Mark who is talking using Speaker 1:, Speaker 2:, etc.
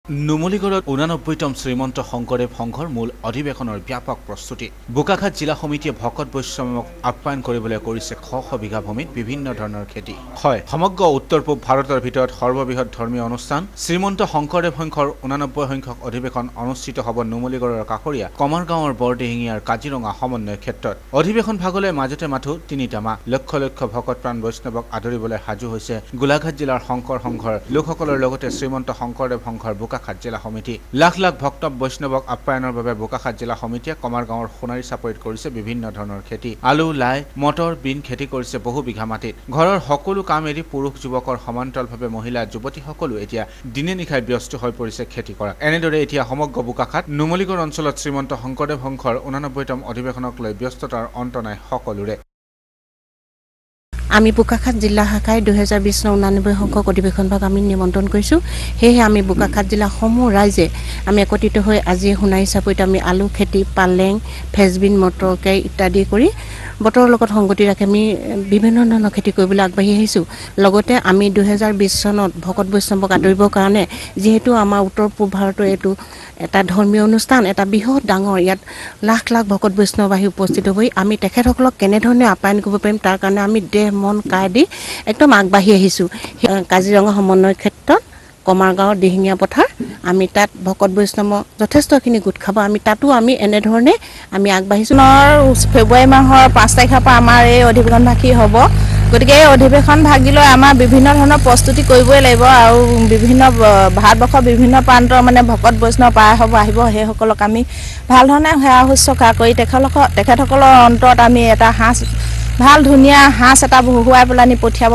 Speaker 1: নুমলীগড়ত 89তম শ্ৰীমন্ত শংকৰদেৱ সংঘৰ মূল অধিৱেশনৰ ব্যাপক প্ৰস্তুতি বোকাখাত জিলা সমিতিয়ে ভকত বৈষ্ণৱক আপ্যায়ন কৰিবলৈ কৰিছে শ বিঘা ভূমিত বিভিন্ন ধৰণৰ খেতি হয় সমগ্ৰ উত্তৰ পূব ভাৰতৰ ভিতৰত সৰ্ববৃহৎ ধৰ্মীয় অনুষ্ঠান শ্ৰীমন্ত শংকৰদেৱ সংঘৰ 89 সংখ্যক অধিৱেশন অনুষ্ঠিত হ'ব নুমলীগড়ৰ কাষৰীয়া কমাৰগাঁৱৰ বৰদিহিঙীয়াৰ কাজিৰঙা সমন্বয় ক্ষেত্ৰত অধিৱেশন ভাগলৈ মাজতে মাথো তিনিটা মাহ লক্ষ লক্ষ ভকত প্ৰাণ বৈষ্ণৱক আদৰিবলৈ সাজু হৈছে গোলাঘাট জিলাৰ শংকৰ সংঘৰ লোকসকলৰ লগতে শ্ৰীমন্ত শংকৰদেৱ সংঘৰ বোকাখাত জিলা সমিতি লাখ লাখ ভক্ত বৈষ্ণৱক আপ্যায়নৰ বাবে বোকাখাত জিলা সমিতিয়ে কমাৰগাঁৱৰ সোণাৰী চাপৰিত কৰিছে বিভিন্ন ধৰণৰ খেতি আলু লাই মটৰ বিন খেতি কৰিছে বহু বিঘা মাটিত ঘৰৰ সকলো কাম এৰি পুৰুষ যুৱকৰ সমান্তৰালভাৱে মহিলা যুৱতীসকলো এতিয়া দিনে নিশাই ব্যস্ত হৈ পৰিছে খেতি কৰা এনেদৰে এতিয়া সমগ্ৰ বোকাখাত নুমলীগড় অঞ্চলত শ্ৰীমন্ত শংকৰদেৱ সংঘৰ 89তম অধিৱেশনক লৈ ব্যস্ততাৰ অন্ত নাই সকলোৰে
Speaker 2: আমি বোকাখাত জিলা শাখায় 2020 99 সংখ্যক অধিৱেশন ভাগ আমি নিমন্ত্ৰণ কৰিছোঁ সেয়ে আমি বোকাখাত জিলা সমূহ ৰাইজে আমি একত্ৰিত হৈ আজি সোণাৰী চাপৰিত আমি আলু খেতি পালেং ফেজবিন মটৰকে ইত্যাদি কৰি বতৰৰ লগত সংগতি ৰাখি আমি বিভিন্ন ধৰণৰ খেতি কৰিবলৈ আগবাঢ়ি আহিছোঁ লগতে আমি 2020 চনত ভকত বৈষ্ণৱক আদৰিবৰ কাৰণে যেহেতু আমাৰ উত্তৰ পূব ভাৰতৰ এটো এটা ধৰ্মীয় অনুষ্ঠান এটা বৃহৎ ডাঙৰ ইয়াত লাখ লাখ ভকত বৈষ্ণৱ আহি উপস্থিত হৈ আমি তেখেতসকলক কেনেধৰণে আপ্যায়ন কৰিব পাৰিম তাৰ কাৰণে আমি দেহ মন কায় দি একদম আগবাঢ়ি আহিছোঁ কাজিৰঙা সমন্বয় ক্ষেত্ৰত কমাৰগাঁৱৰ দিহিঙীয়া পথাৰ আমি তাত ভকত বৈষ্ণৱ যথেষ্টখিনি গোট খাব আমি তাতো আমি এনেধৰণে আমি আগবাঢ়িছোঁ ফেব্ৰুৱাৰী মাহৰ 5 তাৰিখৰ পৰা আমাৰ এই অধিৱেশন ভাগি হ'ব গতিকে এই অধিৱেশন ভাগি লৈ আমাৰ বিভিন্ন ধৰণৰ প্ৰস্তুতি কৰিবই লাগিব আৰু বিভিন্ন ভাৰতবৰ্ষৰ বিভিন্ন প্ৰান্তৰ মানে ভকত বৈষ্ণৱ পাই হ'ব আহিব সেইসকলক আমি ভাল ধৰণে সেৱা শুশ্ৰূষা কৰি তেখেতসকলৰ অন্তৰত আমি এটা ভাল ধুনীয়া হাঁচ এটা বহুৱাই পেলাই পঠিয়াব